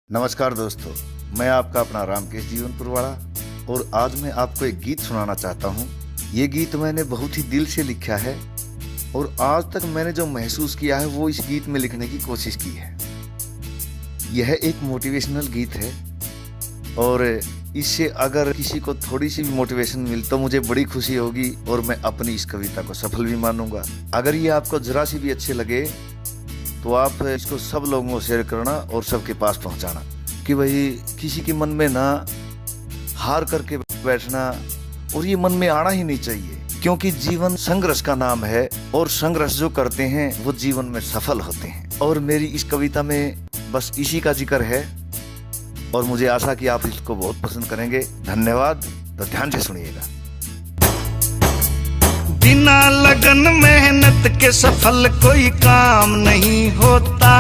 नमस्कार दोस्तों, मैं आपका अपना रामकेश जीवनपुरवाड़ा और आज मैं आपको एक गीत सुनाना चाहता हूँ। ये गीत मैंने बहुत ही दिल से लिखा है और आज तक मैंने जो महसूस किया है वो इस गीत में लिखने की कोशिश की है। यह एक मोटिवेशनल गीत है और इससे अगर किसी को थोड़ी सी भी मोटिवेशन मिले तो मुझे बड़ी खुशी होगी और मैं अपनी इस कविता को सफल भी मानूंगा। अगर ये आपको जरा सी भी अच्छे लगे तो आप इसको सब लोगों को शेयर करना और सबके पास पहुंचाना कि भाई किसी के मन में ना हार करके बैठना और ये मन में आना ही नहीं चाहिए, क्योंकि जीवन संघर्ष का नाम है और संघर्ष जो करते हैं वो जीवन में सफल होते हैं। और मेरी इस कविता में बस इसी का जिक्र है और मुझे आशा कि आप इसको बहुत पसंद करेंगे। धन्यवाद। तो ध्यान से सुनिएगा। बिना लगन मेहनत के सफल कोई काम नहीं होता।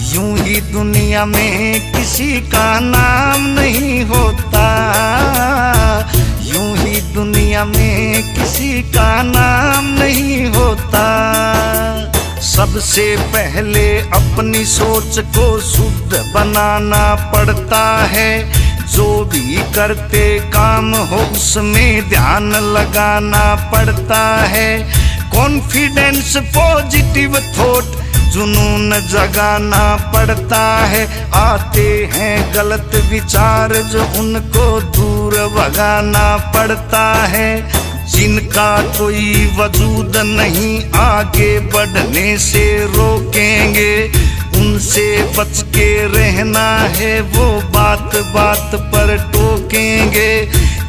यूं ही दुनिया में किसी का नाम नहीं होता। यूं ही दुनिया में किसी का नाम नहीं होता। सबसे पहले अपनी सोच को शुद्ध बनाना पड़ता है। जो भी करते काम हो उसमें ध्यान लगाना पड़ता है। कॉन्फिडेंस, पॉजिटिव थॉट, जुनून जगाना पड़ता है। आते हैं गलत विचार जो उनको दूर भगाना पड़ता है। जिनका कोई वजूद नहीं आगे बढ़ने से रोकेंगे, उनसे बच के रहना है, वो बात बात पर टोकेंगे।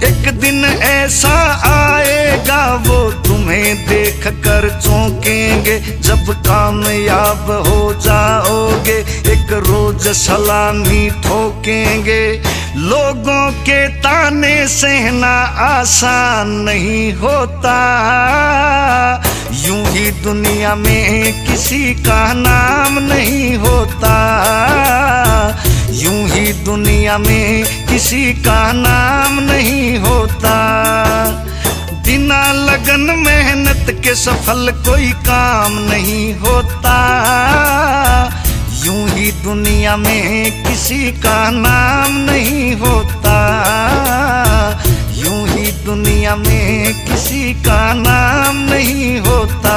एक दिन ऐसा आएगा वो तुम्हें देख कर चौंकेंगे। जब कामयाब हो जाओगे एक रोज सलामी ठोकेंगे। लोगों के ताने सहना आसान नहीं होता। यूं ही दुनिया में किसी का नाम नहीं होता। यूं ही दुनिया में किसी का नाम नहीं होता। बिना लगन मेहनत के सफल कोई काम नहीं होता। यूं ही दुनिया में किसी का नाम नहीं होता। यूं ही दुनिया में किसी का नाम नहीं होता।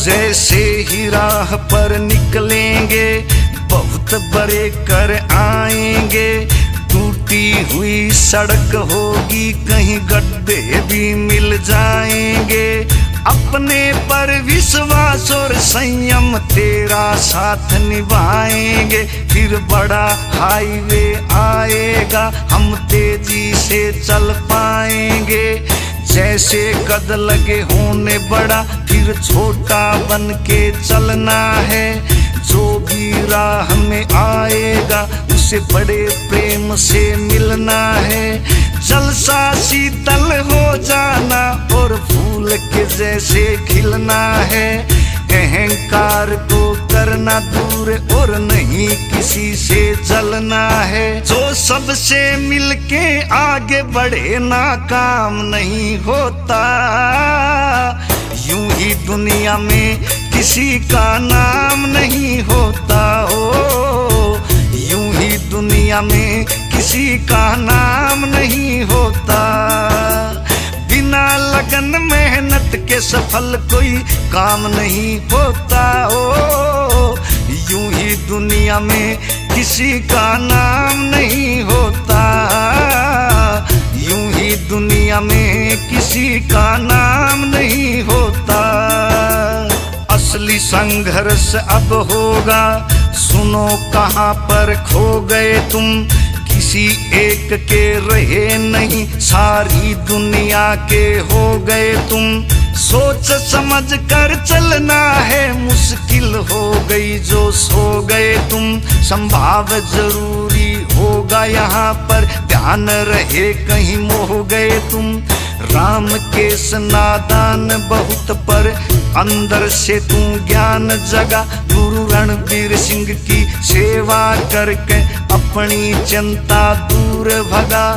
जैसे ही राह पर निकलेंगे बहुत बड़े कर आएंगे। टूटी हुई सड़क होगी, कहीं गड्ढे भी मिल जाएंगे। अपने पर विश्वास और संयम तेरा साथ निभाएंगे। फिर बड़ा हाईवे आएगा, हम तेजी से चल पाएंगे। जैसे कद लगे होने बड़ा, फिर छोटा बन के चलना है। जो भी राह में आएगा उसे बड़े प्रेम से मिलना है। जलसा शीतल हो जाना और फूल के जैसे खिलना है। अहंकार को करना दूर और नहीं किसी से जलना है। जो सबसे मिलके आगे बढ़े नाकाम नहीं होता। यूं ही दुनिया में किसी का नाम नहीं होता। ओ यूं ही दुनिया में किसी का नाम नहीं होता। बिना लगन मेहनत के सफल कोई काम नहीं होता। ओ यूं ही दुनिया में किसी का नाम नहीं होता। यूं ही दुनिया में किसी का नाम नहीं होता। असली संघर्ष अब होगा, सुनो कहाँ पर खो गए तुम। किसी एक के रहे नहीं, सारी दुनिया के हो गए तुम। सोच समझ कर चलना है, मुश्किल हो गई जो सो गए तुम। संभाव जरूरी होगा यहाँ पर, ध्यान रहे कहीं मोह गए तुम। राम केस नादान बहुत पर अंदर से तू ज्ञान जगा। गुरु रणबीर सिंह की सेवा करके अपनी चिंता दूर भगा।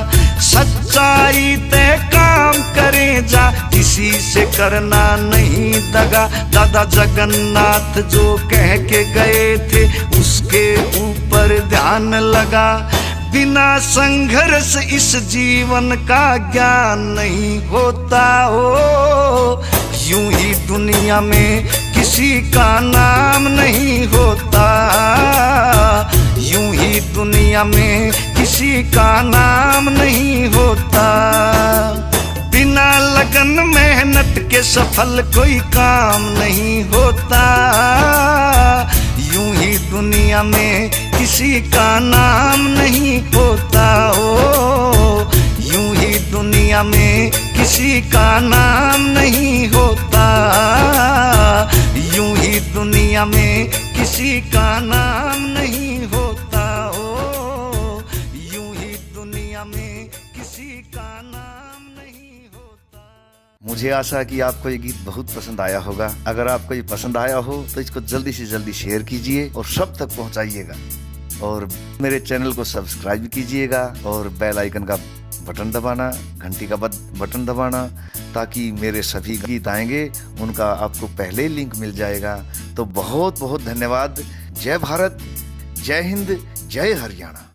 सच्चाई तय काम करे जा, किसी से करना नहीं दगा। दादा जगन्नाथ जो कह के गए थे उसके ऊपर पर ध्यान लगा। बिना संघर्ष इस जीवन का ज्ञान नहीं होता हो। यूं ही दुनिया में किसी का नाम नहीं होता। यूं ही दुनिया में किसी का नाम नहीं होता। बिना लगन मेहनत के सफल कोई काम नहीं होता। यूं ही दुनिया में किसी का नाम नहीं होता हो। यूं ही दुनिया में किसी का नाम नहीं होता। यूं ही दुनिया में किसी का नाम नहीं होता हो। यूं ही दुनिया में किसी का नाम नहीं होता। मुझे आशा है कि आपको ये गीत बहुत पसंद आया होगा। अगर आपको ये पसंद आया हो तो इसको जल्दी से जल्दी शेयर कीजिए और सब तक पहुंचाइएगा। और मेरे चैनल को सब्सक्राइब कीजिएगा और बेल आइकन का बटन दबाना, घंटी का बटन दबाना, ताकि मेरे सभी गीत आएंगे उनका आपको पहले ही लिंक मिल जाएगा। तो बहुत बहुत धन्यवाद। जय भारत, जय हिंद, जय हरियाणा।